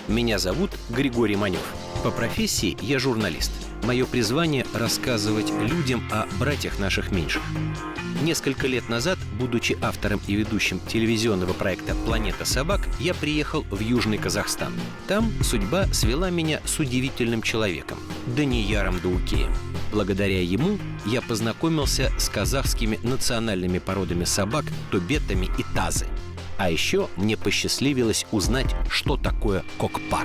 Меня зовут Григорий Манев. По профессии я журналист. Мое призвание – рассказывать людям о братьях наших меньших. Несколько лет назад, будучи автором и ведущим телевизионного проекта «Планета собак», я приехал в Южный Казахстан. Там судьба свела меня с удивительным человеком – Данияром Даукеем. Благодаря ему я познакомился с казахскими национальными породами собак тобетами и тазы. А еще мне посчастливилось узнать, что такое кокпар.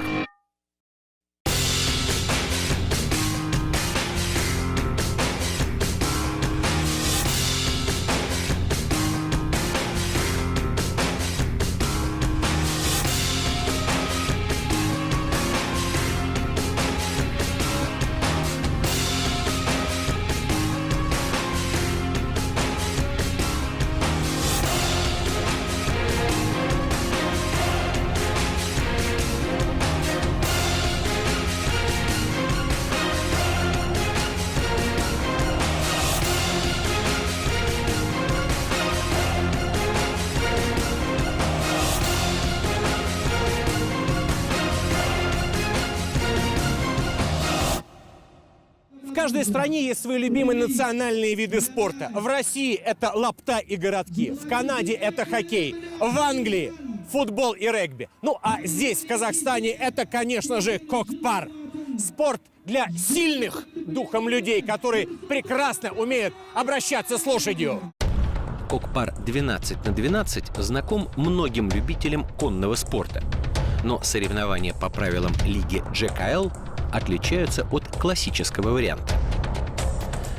В каждой стране есть свои любимые национальные виды спорта. В России это лапта и городки, в Канаде это хоккей, в Англии футбол и регби. Ну а здесь, в Казахстане, это, конечно же, кокпар. Спорт для сильных духом людей, которые прекрасно умеют обращаться с лошадью. Кокпар 12×12 знаком многим любителям конного спорта. Но соревнования по правилам лиги ЖКЛ отличаются от классического варианта.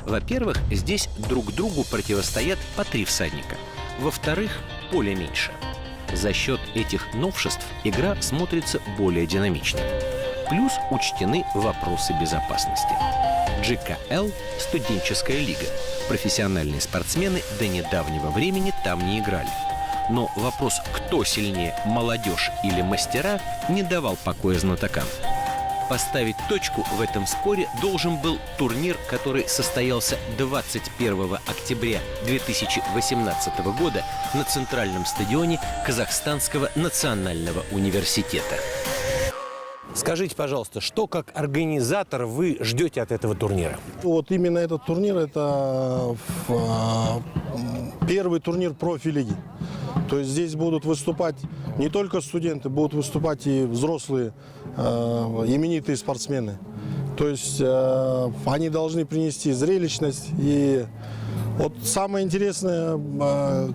Во-первых, здесь друг другу противостоят по 3 всадника. Во-вторых, поле меньше. За счет этих новшеств игра смотрится более динамично. Плюс учтены вопросы безопасности. ЖКЛ – студенческая лига. Профессиональные спортсмены до недавнего времени там не играли. Но вопрос, кто сильнее, молодежь или мастера, не давал покоя знатокам. Поставить точку в этом споре должен был турнир, который состоялся 21 октября 2018 года на центральном стадионе Казахстанского национального университета. Скажите, пожалуйста, что как организатор вы ждете от этого турнира? Вот именно этот турнир – это первый турнир профи-лиги. То есть здесь будут выступать не только студенты, будут выступать и взрослые именитые спортсмены. То есть они должны принести зрелищность. И вот самое интересное,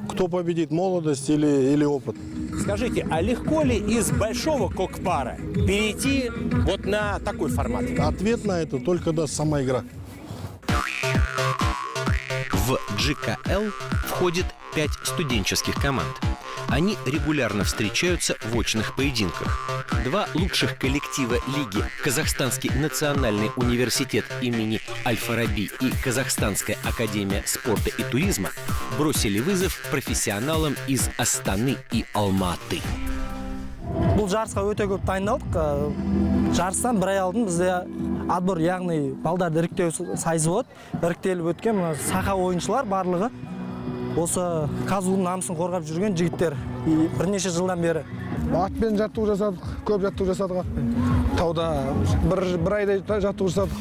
кто победит, молодость или опыт. Скажите, а легко ли из большого кокпара перейти вот на такой формат? Ответ на это только даст сама игра. В ЖКЛ входит 5 студенческих команд. Они регулярно встречаются в очных поединках. 2 лучших коллектива лиги – Казахстанский национальный университет имени Аль-Фараби и Казахстанская академия спорта и туризма – бросили вызов профессионалам из Астаны и Алматы. Бұл жарысқа өте көп дайындалдық. Жарыстан бір ай алдын бізде отбор, яғни балдарды іріктеу сайысы болады. Іріктеліп өткен сақа ойыншылар барлығы осы Казгудың намысын қорғап жүрген жігіттер. Бірнеше жылдан бері атпен жаттығу жасадық, көп жаттығу жасадық. Тауда бір айдай жаттығу жасадық.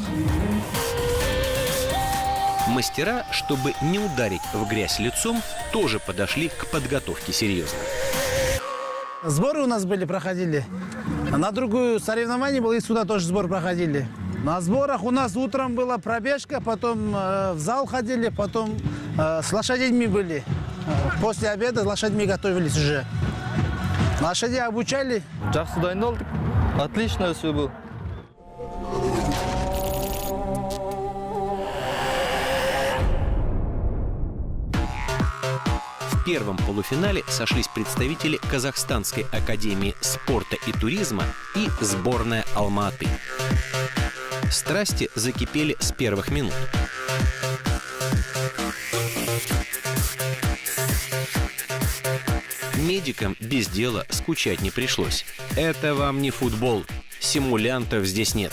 Мастера, чтобы не ударить в грязь лицом, тоже подошли к подготовке серьезно. Сборы у нас были, проходили. На другую соревнование было, и сюда тоже сбор проходили. На сборах у нас утром была пробежка, потом в зал ходили, потом с лошадьми были. После обеда с лошадьми готовились уже. Лошади обучали. Жақсы дайындалдық. Отлично все было. В первом полуфинале сошлись представители Казахстанской академии спорта и туризма и сборная Алматы. Страсти закипели с первых минут. Медикам без дела скучать не пришлось. Это вам не футбол. Симулянтов здесь нет.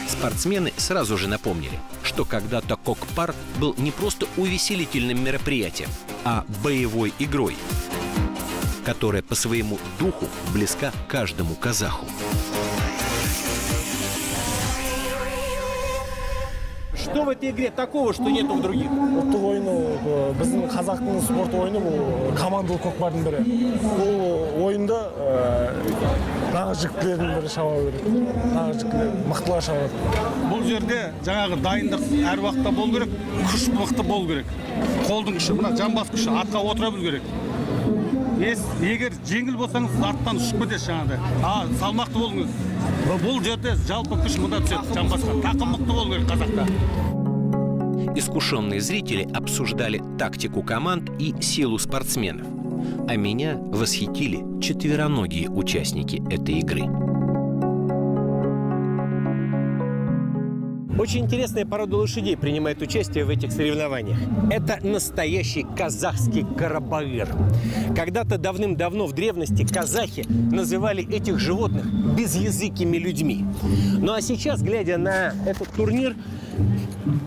Спортсмены сразу же напомнили, что когда-то кок-пар был не просто увеселительным мероприятием, а боевой игрой, которая по своему духу близка каждому казаху. Что в этой игре такого, что нету в других? ұлттық ойыны біздің қазақтың спорт ойыны бұл командалық көкпардың бірі. Бұл ойында нағыз жігіттердің бірі шаба береді. Нағыз жігіттер мықтылар шабады. Бұл жерде жаңағы дайындық әр уақытта болу керек, күш мықты болу керек. Қолдың күші, мына жамбас күші, атқа отыра білу керек. Егер жеңіл болсаңыз, арттан ұшып кетесіз жаңағыдай. Салмақты болыңыз. Бұл жерде жалпы күш мұнда түседі жамбасқа. Тақым мықты болу керек қазақта. Искушенные зрители обсуждали тактику команд и силу спортсменов. А меня восхитили четвероногие участники этой игры. Очень интересная порода лошадей принимает участие в этих соревнованиях. Это настоящий казахский карабаир. Когда-то давным-давно в древности казахи называли этих животных безязыкими людьми. Ну а сейчас, глядя на этот турнир,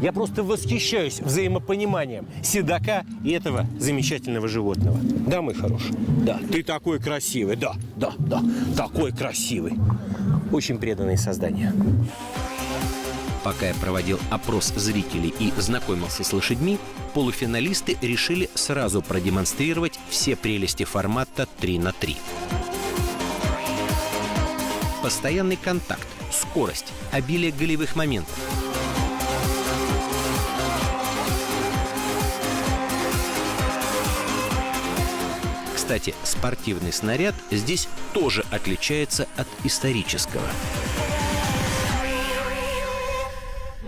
я просто восхищаюсь взаимопониманием седока и этого замечательного животного. Да, мой хороший? Да. Ты такой красивый. Да. Такой красивый. Очень преданные создания. Пока я проводил опрос зрителей и знакомился с лошадьми, полуфиналисты решили сразу продемонстрировать все прелести формата 3 на 3. Постоянный контакт, скорость, обилие голевых моментов. Кстати, спортивный снаряд здесь тоже отличается от исторического.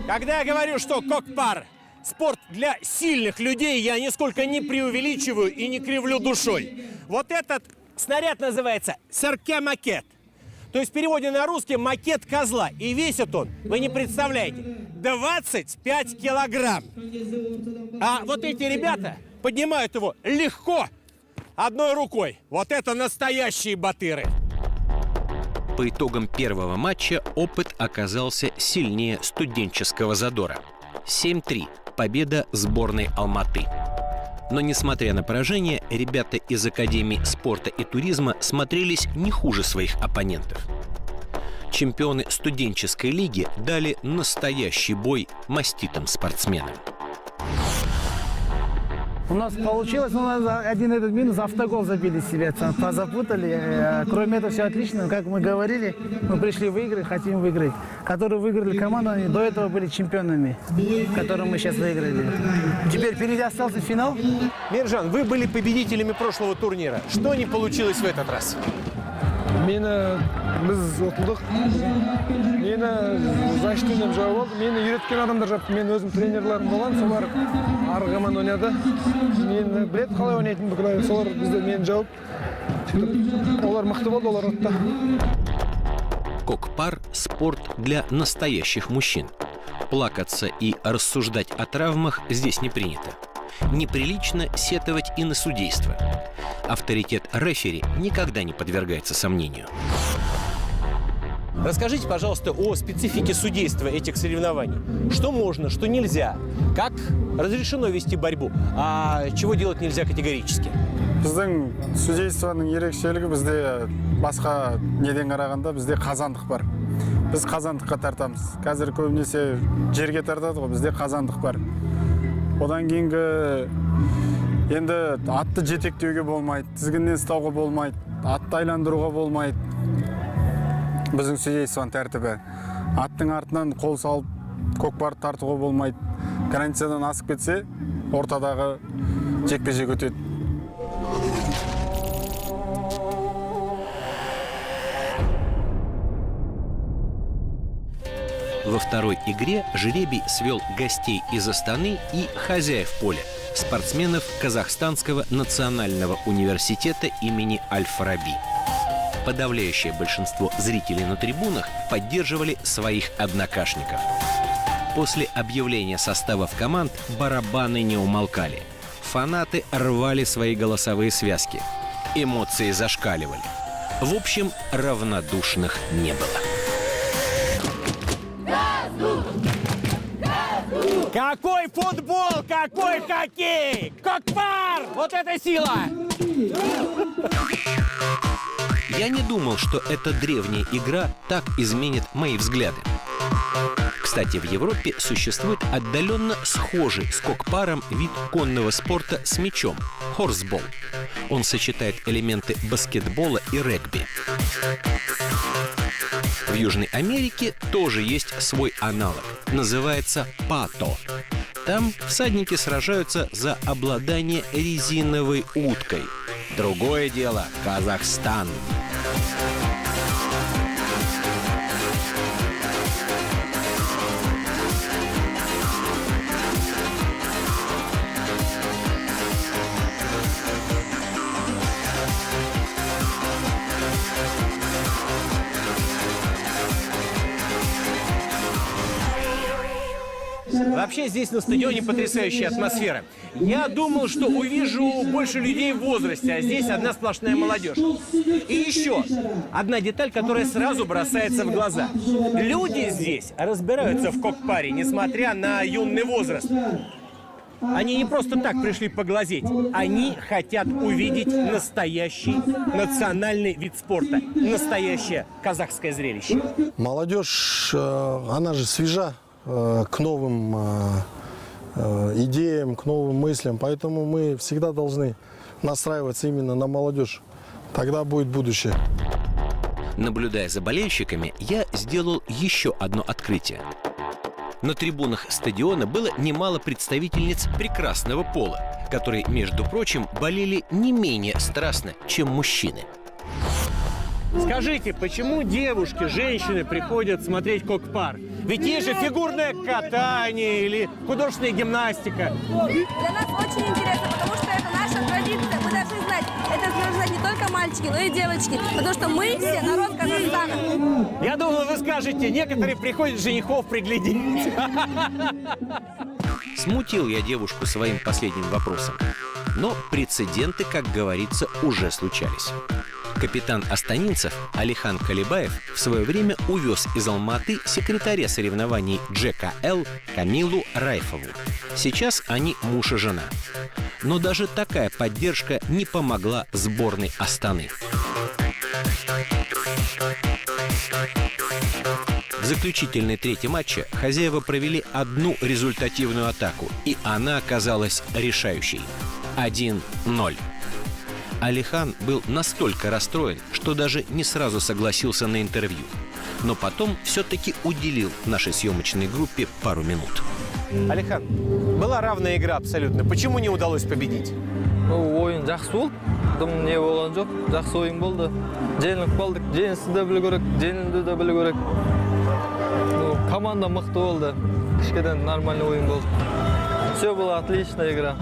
Когда я говорю, что кок-пар – спорт для сильных людей, я нисколько не преувеличиваю и не кривлю душой. Вот этот снаряд называется «серке-макет». То есть в переводе на русский «макет козла». И весит он, вы не представляете, 25 килограмм. А вот эти ребята поднимают его легко, одной рукой. Вот это настоящие батыры. По итогам первого матча опыт оказался сильнее студенческого задора. 7-3 – победа сборной Алматы. Но, несмотря на поражение, ребята из Академии спорта и туризма смотрелись не хуже своих оппонентов. Чемпионы студенческой лиги дали настоящий бой маститым спортсменам. У нас получилось, у нас один этот минус, автогол забили себе, позапутали. Кроме этого все отлично, как мы говорили, мы пришли выиграть, хотим выиграть. Которые выиграли команду, они до этого были чемпионами, которые мы сейчас выиграли. Теперь впереди остался финал. Миржан, вы были победителями прошлого турнира. Что не получилось в этот раз? Біз ұтылдық. Мені защитанием жауап алды. Мені үйреткен адамдар жапты. Мен өзім тренерлерім болған, солар арғы команда ойнады. Мені білет қалай ойнайтын бүкіл. Солар бізде мені жауап. Олар мықты болды, олар ұтты. Кок-пар – спорт для настоящих мужчин. Плакаться и рассуждать о травмах здесь не принято. Неприлично сетовать и на судейство. Авторитет рефери никогда не подвергается сомнению. Расскажите, пожалуйста, о специфике судейства этих соревнований. Что можно, что нельзя? Как разрешено вести борьбу, а чего делать нельзя категорически? Біздің судействоның ерекшелігі бізде басқа неден қарағанда бізде қазандық бар. Біз қазандыққа тартамыз. Қазір көбінесе жерге тартады ғой, бізде қазандық бар. Одан кейінгі енді атты жетектеуге болмайды, тізгіннен ұстауға болмайды, атты айландыруға болмайды. Біздің судействоның тәртібі. Аттың артынан қол салып, көкпарды тартуға болмайды. Границадан асып кетсе, ортадағы жекпе-жек өтеді. Во второй игре жребий свел гостей из Астаны и хозяев поля – спортсменов Казахстанского национального университета имени Аль-Фараби. Подавляющее большинство зрителей на трибунах поддерживали своих однокашников. После объявления составов команд барабаны не умолкали. Фанаты рвали свои голосовые связки. Эмоции зашкаливали. В общем, равнодушных не было. Какой футбол, какой хоккей! Кокпар! Вот это сила! Я не думал, что эта древняя игра так изменит мои взгляды. Кстати, в Европе существует отдаленно схожий с кокпаром вид конного спорта с мячом – хорсбол. Он сочетает элементы баскетбола и регби. В Южной Америке тоже есть свой аналог. Называется пато. Там всадники сражаются за обладание резиновой уткой. Другое дело – Казахстан. Вообще здесь на стадионе потрясающая атмосфера. Я думал, что увижу больше людей в возрасте, а здесь одна сплошная молодежь. И еще одна деталь, которая сразу бросается в глаза. Люди здесь разбираются в кокпаре, несмотря на юный возраст. Они не просто так пришли поглазеть. Они хотят увидеть настоящий национальный вид спорта. Настоящее казахское зрелище. Молодежь, она же свежа к новым идеям, к новым мыслям. Поэтому мы всегда должны настраиваться именно на молодежь. Тогда будет будущее. Наблюдая за болельщиками, я сделал еще одно открытие. На трибунах стадиона было немало представительниц прекрасного пола, которые, между прочим, болели не менее страстно, чем мужчины. Скажите, почему девушки, женщины приходят смотреть кокпар? Ведь есть же фигурное катание или художественная гимнастика. Для нас очень интересно, потому что это наша традиция. Мы должны знать, это должны знать не только мальчики, но и девочки. Потому что мы все народ Казахстана. Я думал, вы скажете, некоторые приходят женихов приглядеть. Смутил я девушку своим последним вопросом. Но прецеденты, как говорится, уже случались. Капитан астанинцев Алихан Калибаев в свое время увез из Алматы секретаря соревнований ДЖКЛ Камилу Райфову. Сейчас они муж и жена. Но даже такая поддержка не помогла сборной Астаны. В заключительной трети матча хозяева провели одну результативную атаку, и она оказалась решающей. 1-0. Алихан был настолько расстроен, что даже не сразу согласился на интервью. Но потом все-таки уделил нашей съемочной группе пару минут. Алихан, была равная игра абсолютно. Почему не удалось победить? Ойын жақсы болды. Дым не болған жоқ. Жақсы ойын болды. Жеңіліп қалдық. Жеңісті де білу керек, жеңілді де білу керек. Команда мықты болды. Кішкеден нормальный ойын болды. Все было отличная игра.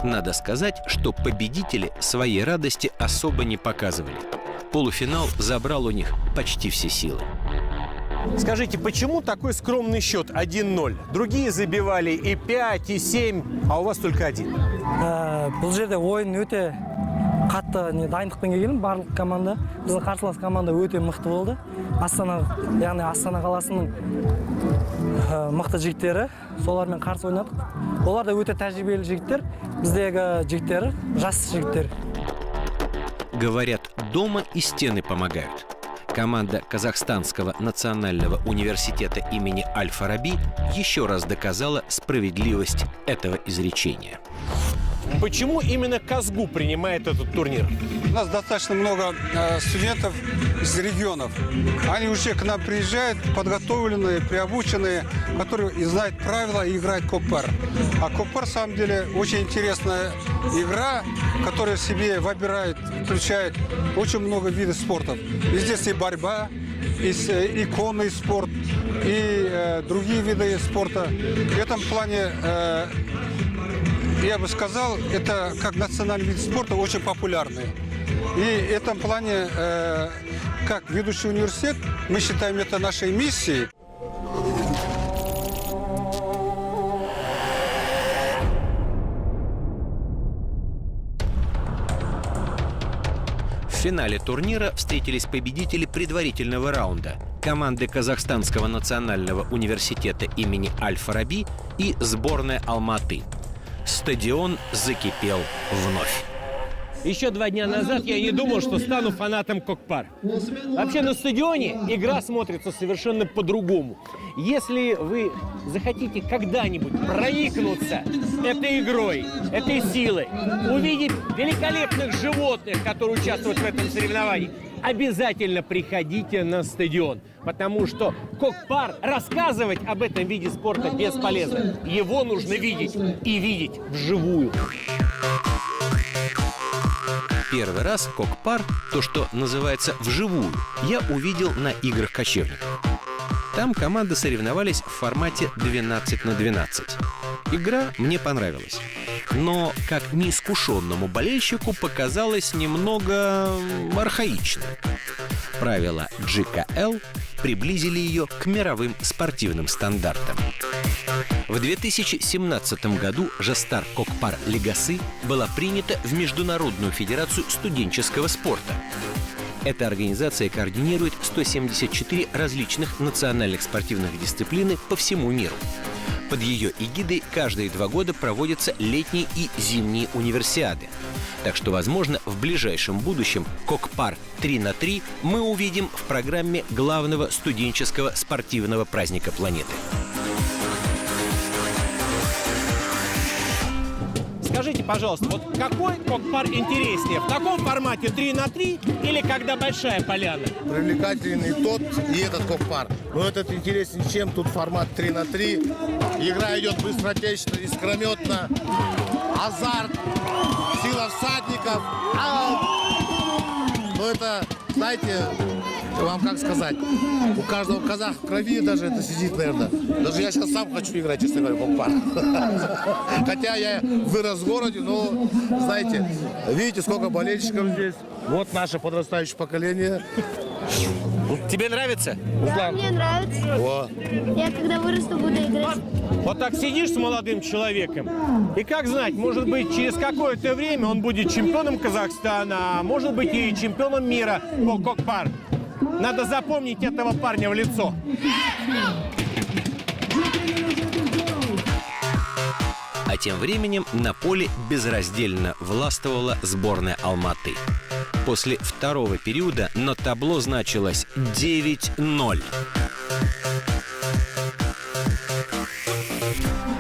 Надо сказать, что победители своей радости особо не показывали. Полуфинал забрал у них почти все силы. Скажите, почему такой скромный счет 1-0? Другие забивали и 5, и 7, а у вас только 1. Бұл жерде ойын өте қатты дайындықпен келген барлық команда. Біздің қарсылас команда өте мықты болды. Яғни Астана қаласының мықты жігіттері, солармен қарсы ойнадық. Олар да өте тәжірибелі жігіттер, біздегі жігіттері жас жігіттер. Говорят, дома и стены помогают. Команда Казахстанского национального университета имени Аль-Фараби еще раз доказала справедливость этого изречения. Почему именно Казгу принимает этот турнир? У нас достаточно много студентов из регионов. Они уже к нам приезжают, подготовленные, приобученные, которые знают правила и играют кокпар. А кокпар, на самом деле, очень интересная игра, которая в себе выбирает, включает очень много видов спорта. И здесь и борьба, и конный спорт, и другие виды спорта. В этом плане, я бы сказал, это как национальный вид спорта очень популярный. И в этом плане, как ведущий университет, мы считаем это нашей миссией. В финале турнира встретились победители предварительного раунда – команды Казахстанского национального университета имени Аль-Фараби и сборная Алматы. Стадион закипел вновь. Еще 2 дня назад я не думал, что стану фанатом Кокпар. Вообще на стадионе игра смотрится совершенно по-другому. Если вы захотите когда-нибудь проникнуться этой игрой, этой силой, увидеть великолепных животных, которые участвуют в этом соревновании, обязательно приходите на стадион. Потому что Кокпар рассказывать об этом виде спорта бесполезно. Его нужно видеть и видеть вживую. Первый раз Кокпар, то, что называется вживую, я увидел на играх кочевников. Там команды соревновались в формате 12 на 12. Игра мне понравилась. Но как неискушенному болельщику показалось немного архаичной. Правила GKL приблизили ее к мировым спортивным стандартам. В 2017 году Жастар Кокпар Легасы была принята в Международную федерацию студенческого спорта. Эта организация координирует 174 различных национальных спортивных дисциплины по всему миру. Под ее эгидой каждые 2 года проводятся летние и зимние универсиады. Так что, возможно, в ближайшем будущем Кокпар 3 на 3 мы увидим в программе главного студенческого спортивного праздника планеты. Скажите, пожалуйста, вот какой Кокпар интереснее? В таком формате 3 на 3 или когда большая поляна? Привлекательный тот и этот Кокпар. Но этот интереснее, чем тут формат 3 на 3. Игра идет быстротечно, искрометно. Азарт, сила всадников. Но это, знаете, вам как сказать, у каждого казаха в крови даже это сидит, наверное. Даже я сейчас сам хочу играть, честно говоря, в Кокпар. Хотя я вырос в городе, но, знаете, видите, сколько болельщиков здесь. Вот наше подрастающее поколение. Тебе нравится? Да, мне нравится. О. Я когда вырасту, буду играть. Вот так сидишь с молодым человеком, и как знать, может быть, через какое-то время он будет чемпионом Казахстана, а может быть и чемпионом мира по Кокпар. Надо запомнить этого парня в лицо. А тем временем на поле безраздельно властвовала сборная Алматы. После второго периода на табло значилось 9-0.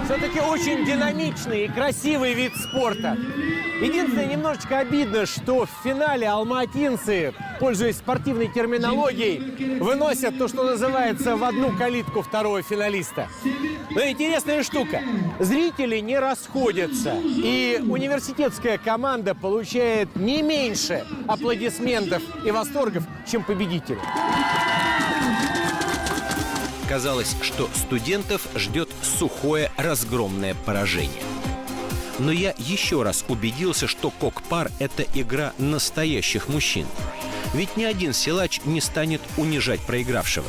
Все-таки очень динамичный и красивый вид спорта. Единственное, немножечко обидно, что в финале алматинцы, пользуясь спортивной терминологией, выносят то, что называется, в одну калитку второго финалиста. Но интересная штука. Зрители не расходятся, и университетская команда получает не меньше аплодисментов и восторгов, чем победители. Казалось, что студентов ждет сухое разгромное поражение. Но я еще раз убедился, что Кокпар – это игра настоящих мужчин. Ведь ни один силач не станет унижать проигравшего.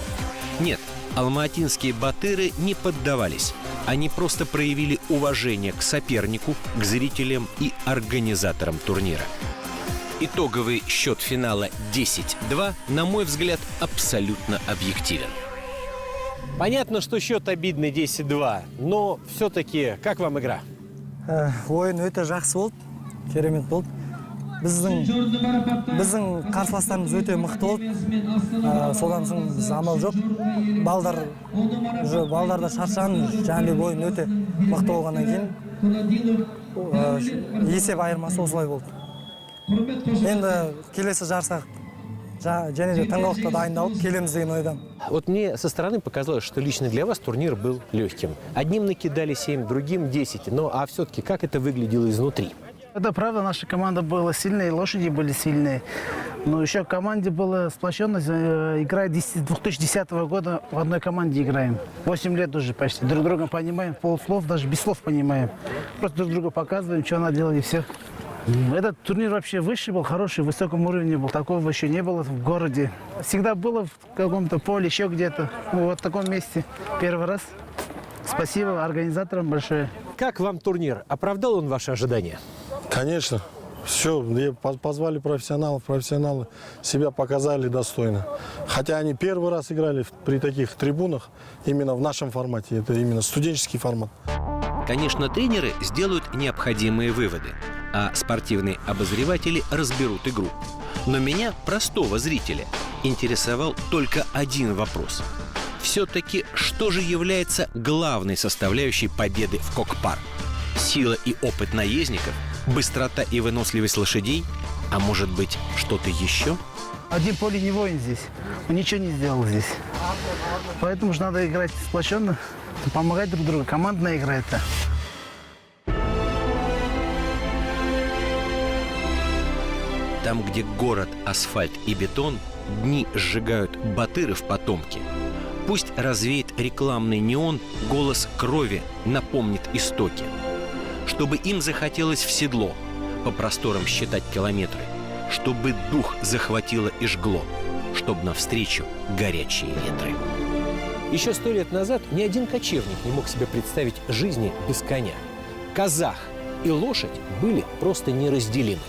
Нет, алматинские батыры не поддавались. Они просто проявили уважение к сопернику, к зрителям и организаторам турнира. Итоговый счет финала 10-2, на мой взгляд, абсолютно объективен. Понятно, что счет обидный 10-2, но все-таки как вам игра? Ойын өте жақсы болды, керемет болды. Біздің қарсыластарымыз өте мықты болды. Содан соң біз амал жоқ. Балдар да шаршаған, жаңағыдай ойын өте мықты болғаннан кейін есеп айырмасы осылай болды. Енді келесі жарысқа және де тыңғылықты дайындалып келеміз деген ойдамын. Вот мне со стороны показалось, что лично для вас турнир был легким. Одним накидали 7, другим 10. Ну, а все-таки как это выглядело изнутри? Это правда, наша команда была сильная, лошади были сильные. Но еще в команде была сплощенность. Играя 2010 года в одной команде играем. 8 лет уже почти. Друг друга понимаем, полслов, даже без слов понимаем. Просто друг друга показываем, что надо делать и все. Этот турнир вообще высший был, хороший, в высоком уровне был. Такого еще не было в городе. Всегда было в каком-то поле, еще где-то. Вот в таком месте. Первый раз. Спасибо организаторам большое. Как вам турнир? Оправдал он ваши ожидания? Конечно. Все, позвали профессионалов, профессионалы себя показали достойно. Хотя они первый раз играли при таких трибунах, именно в нашем формате, это именно студенческий формат. Конечно, тренеры сделают необходимые выводы, а спортивные обозреватели разберут игру. Но меня, простого зрителя, интересовал только один вопрос. Все-таки, что же является главной составляющей победы в Кок-Пар? Сила и опыт наездников? Быстрота и выносливость лошадей? А может быть, что-то еще? Один поле не воин здесь. Он ничего не сделал здесь. Поэтому же надо играть сплоченно, помогать друг другу. Командная игра это. Там, где город, асфальт и бетон, дни сжигают батыры в потомке. Пусть развеет рекламный неон, голос крови напомнит истоки. Чтобы им захотелось в седло, по просторам считать километры, чтобы дух захватило и жгло, чтобы навстречу горячие ветры. Еще 100 лет назад ни один кочевник не мог себе представить жизни без коня. Казах и лошадь были просто неразделимы.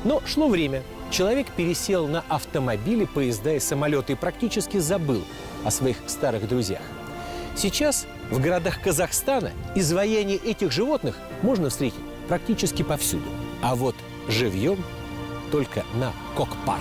Но шло время. Человек пересел на автомобили, поезда и самолеты и практически забыл о своих старых друзьях. Сейчас в городах Казахстана изваяние этих животных можно встретить практически повсюду. А вот живьем только на Кок-Пар.